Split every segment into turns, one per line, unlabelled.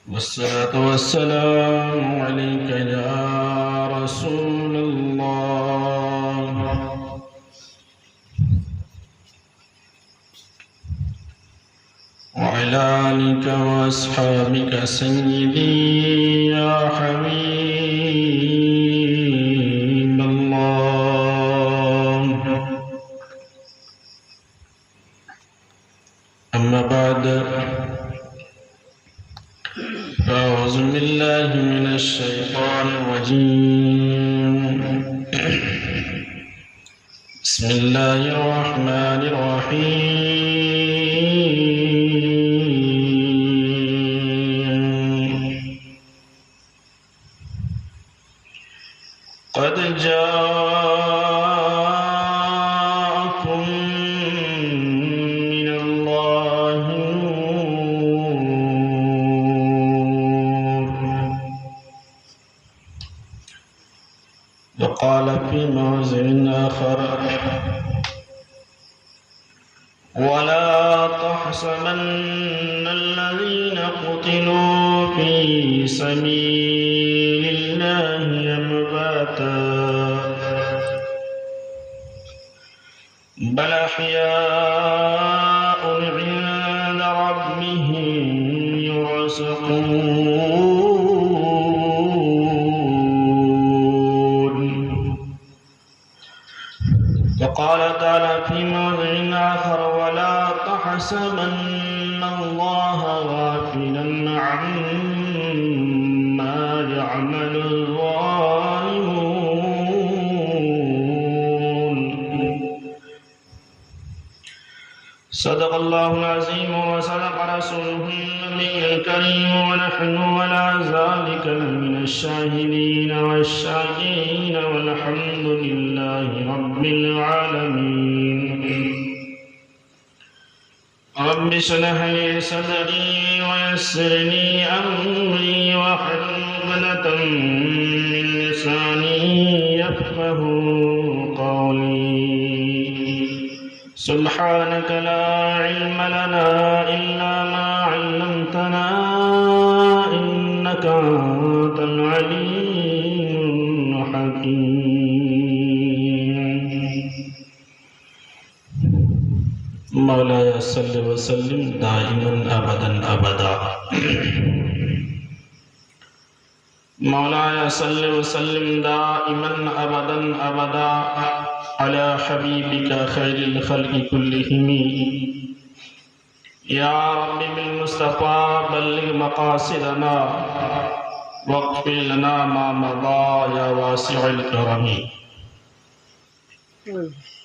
والصلاة والسلام عليك يا رسول الله وعلى آلك وأصحابك سيدي يا حبيب الله. أما بعد، أعوذ بالله من الشيطان الرجيم. بسم الله الرحمن الرحيم. قد جاءكم من الله وقال في موضع آخر: ولا تحسبن الذين قتلوا في سبيل الله أمواتا بل أحياء عند ربهم يرزقون. وقال تعالى في موضع آخر: ولا تحسبن الله غافلا عما يعمل الظالمون. صدق الله العظيم وصدق رسوله النبي الكريم، ونحن على ذلك لمن الشاهدين والشاكرين، والحمد لله رب العالمين. رب اشرح لي صدري ويسر لي أمري واحلل عقدة من لساني يفقه قولي. سبحانك لا علم لنا إلا ما علمتنا إنك أنت العليم الحكيم. مولاي صل وسلم دائما أبدا أبدا. مولاي صل وسلم دائما أبدا أبدا على حبيبك خير الخلق كلهم. يا رب بالمصطفى بلغ مقاصدنا واغفر لنا ما مضى يا واسع الكرم.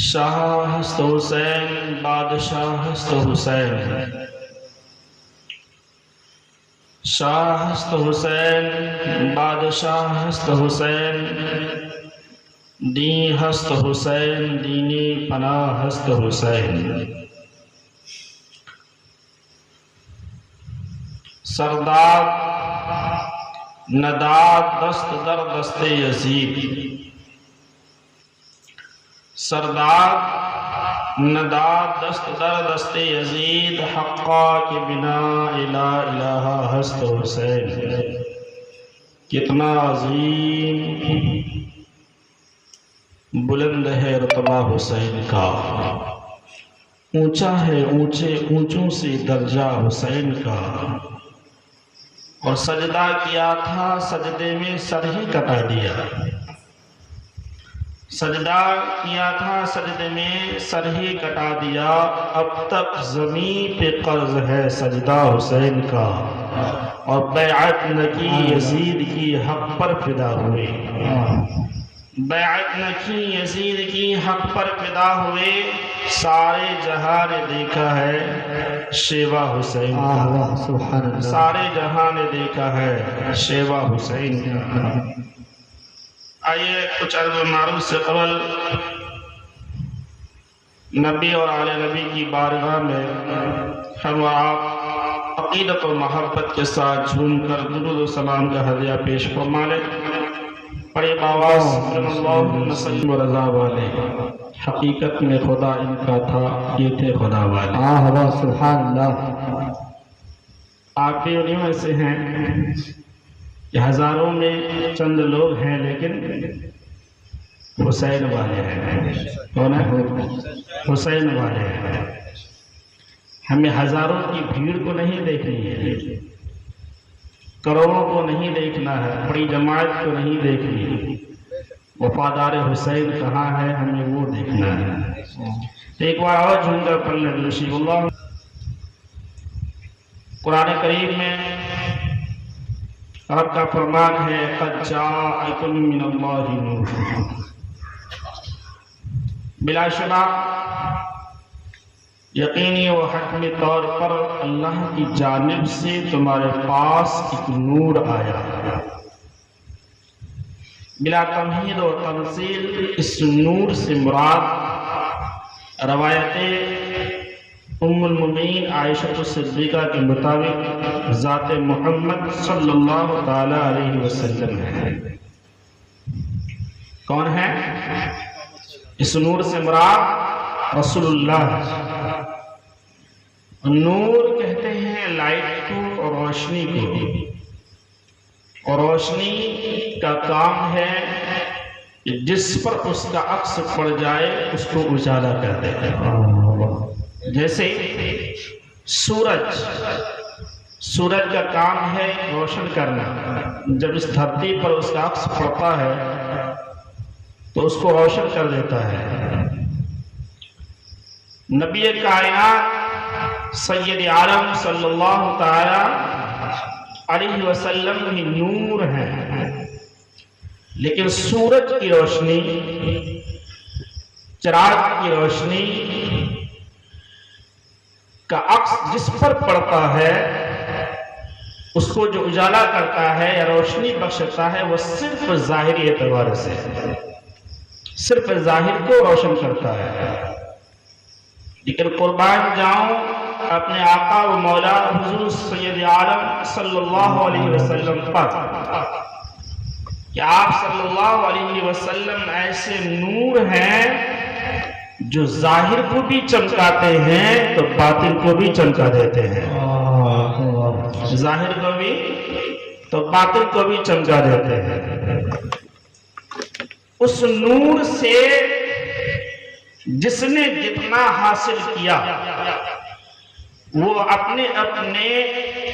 شاہ ہست حسین بادشاہ ہست حسین، شاہ ہست حسین بادشاہ ہست حسین، دین ہست حسین دینی پناہ ہست حسین. سرداد نداد دست در دست یزید، سرداد نداد دست در دست یزید، حقا کے بنا الہ الہ ہست حسین. کتنا عظیم بلند ہے رتبہ حسین کا، اونچا ہے اونچوں سے درجہ حسین کا. اور سجدہ کیا تھا سجدے میں سر ہی کٹا دیا، سجدہ کیا تھا سجدے میں سر ہی کٹا دیا. اب تک زمین پہ قرض ہے سجدہ حسین کا، اور بیعت نہ کی یزید کی حق پر فدا ہوئے. بیعت نہ کی یزید کی حق پر فدا ہوئے. سارے جہاں نے دیکھا ہے شیوا حسین کا، سارے جہاں نے دیکھا ہے شیوا حسین کا. آئیے کچھ عرض معروف سے قبل نبی اور آل نبی کی بارگاہ میں ہم اور آپ عقیدت و محبت کے ساتھ جھوم کر درود و سلام کا ہدیہ پیش فرما لیں. بڑے باواز اللہم صلی و رضا والے. حقیقت میں خدا ان کا تھا، یہ تھے خدا والے.
سبحان اللہ.
آپ بھی انہیں میں سے ہیں کہ ہزاروں میں چند لوگ ہیں لیکن حسین والے ہیں. کون ہے؟ حسین والے ہیں. ہمیں ہزاروں کی بھیڑ کو نہیں دیکھنی ہے، کروڑوں کو نہیں دیکھنا ہے، بڑی جماعت کو نہیں دیکھنی. وفادار حسین کہاں ہے ہمیں وہ دیکھنا ہے. ایک بار اور جھومکا پڑھ لیں رشید اللہ. قرآن کریم میں رب کا فرمان ہے قد جاءکم من اللہ نور. بلا شبہ یقینی و حتمی طور پر اللہ کی جانب سے تمہارے پاس ایک نور آیا. بلا تمہید و تمثیل اس نور سے مراد روایت ام المؤمنین عائشہ صدیقہ کے مطابق ذات محمد صلی اللہ تعالی علیہ وسلم ہے. کون ہے؟ اس نور سے مراد رسول اللہ. نور کہتے ہیں لائٹ کو اور روشنی کو، اور روشنی کا کام ہے کہ جس پر اس کا عکس پڑ جائے اس کو اجالا کر دے. جیسے سورج کا کام ہے روشن کرنا. جب اس دھرتی پر اس کا عکس پڑتا ہے تو اس کو روشن کر دیتا ہے. نبی کائنات سید عالم صلی اللہ تعالی علیہ وسلم بھی نور ہیں، لیکن سورج کی روشنی، چراغ کی روشنی کا عکس جس پر پڑتا ہے اس کو جو اجالا کرتا ہے یا روشنی بخشتا ہے وہ صرف ظاہری اعتبار سے، صرف ظاہر کو روشن کرتا ہے. لیکن قربان جاؤں اپنے آقا و مولا حضور سید عالم صلی اللہ علیہ وسلم پر کہ آپ صلی اللہ علیہ وسلم ایسے نور ہیں جو ظاہر کو بھی چمکاتے ہیں تو باطن کو بھی چمکا دیتے ہیں. ظاہر کو بھی تو باطن کو بھی چمکا دیتے ہیں. اس نور سے جس نے جتنا حاصل کیا وہ اپنے اپنے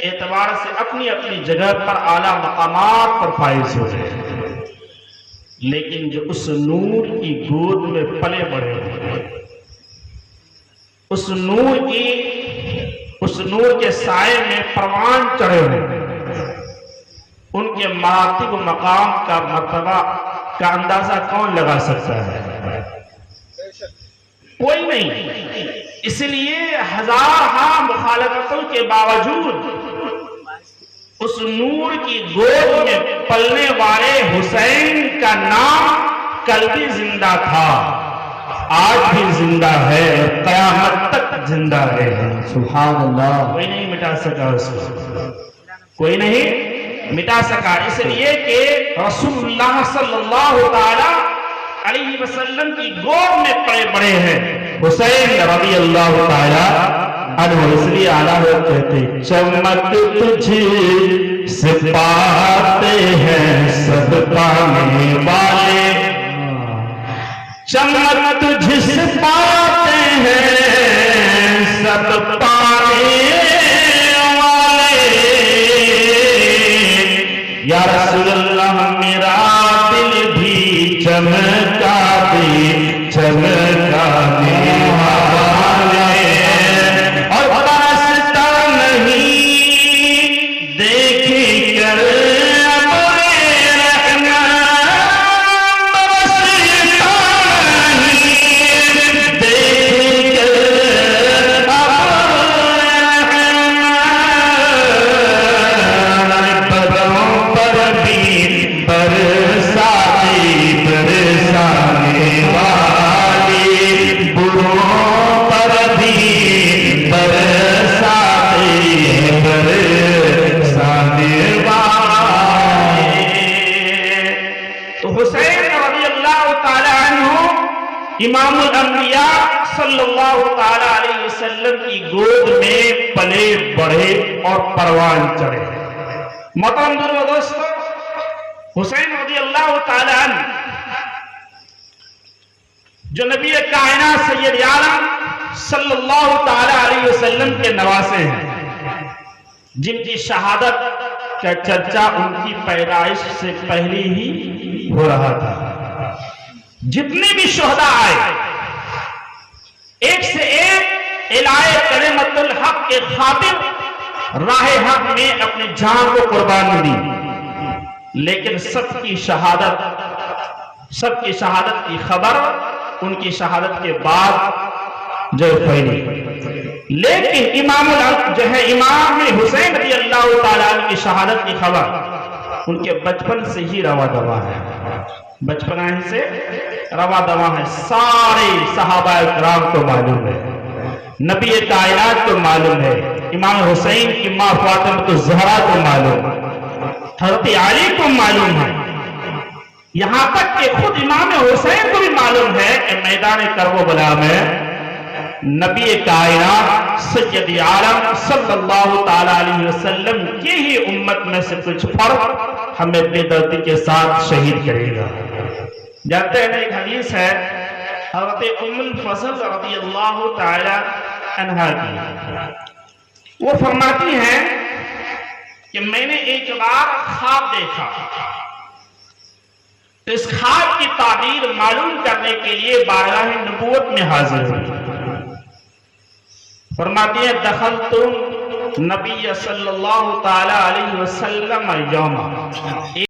اعتبار سے اپنی اپنی جگہ پر اعلیٰ مقامات پر فائز ہو رہے ہیں. لیکن جو اس نور کی گود میں پلے بڑھے ہیں، اس نور کے سائے میں پروان چڑھے ہوئے ہیں، ان کے مراتب و مقام کا مرتبہ کا اندازہ کون لگا سکتا ہے؟ کوئی نہیں. اس لیے ہزارہ مخالفتوں کے باوجود اس نور کی گود میں پلنے والے حسین کا نام کل بھی زندہ تھا، آج بھی زندہ ہے، قیامت تک زندہ ہے. سبحان اللہ. کوئی نہیں مٹا سکا اس کو، کوئی نہیں مٹا سکا. اس لیے کہ رسول اللہ صلی اللہ تعالی علیہ وسلم کی گود میں پڑے بڑے ہیں حسین رضی اللہ تعالی عنہ. اس لیے اعلیٰ کہتے چمک تجھ سے پاتے ہیں سب پانے والے، چمک تجھ سے پاتے ہیں سب پانے والے. یا رسول اللہ میرا دل بھی چمکا دے چمکانے والے، اور برستا نہیں دیکھی کر اپنے رحمت، برستا نہیں دیکھی کر اپنے رحمت، بدروں پر بھی برساتی برسانے والی، بروں پر بھی برساتی برسانے والے. تو حسین رضی اللہ تعالی عنہ امام الانبیاء صلی اللہ تعالی علیہ وسلم کی گود میں پلے بڑھے اور پروان چڑھے۔ محترم دوستو، حسین رضی اللہ تعالی عنہ جو نبی کائنات سید عالم صلی اللہ تعالی علیہ وسلم کے نواسے ہیں، جن کی شہادت کا چرچا ان کی پیدائش سے پہلے ہی ہو رہا تھا۔ جتنے بھی شہداء آئے، ایک سے ایک الہی کلمت الحق کے خاطر راہ حق میں اپنی جان کو قربان دی، لیکن سب کی شہادت کی خبر ان کی شہادت کے بعد جو پھیلی۔ لیکن امام حسین رضی اللہ تعالیٰ عنہ کی شہادت کی خبر ان کے بچپن سے ہی روا دوا ہے، بچپن سے روا دوا ہے۔ سارے صحابہ کرام کو معلوم ہے، نبی کائنات کو معلوم ہے، امام حسین کی ماں فاطمہ الزہرا کو معلوم ہے، حضرت علی کو معلوم ہے، یہاں تک کہ خود امام حسین کو بھی معلوم ہے کہ میدان کربلا میں نبی کائنات سید عالم صلی اللہ تعالی علیہ وسلم کی ہی امت میں سے کچھ فرق ہمیں بے دردی کے ساتھ شہید کرے گا۔ جانتے ہیں ایک حدیث ہے حضرت ام الفضل رضی اللہ تعالی عنہا کی، وہ فرماتی ہیں کہ میں نے ایک بار خواب دیکھا، اس خواب کی تعبیر معلوم کرنے کے لیے بارگاہ نبوت میں حاضر ہوئی۔ فرماتی ہے دخلتم نبی صلی اللہ تعالی علیہ وسلم یوما،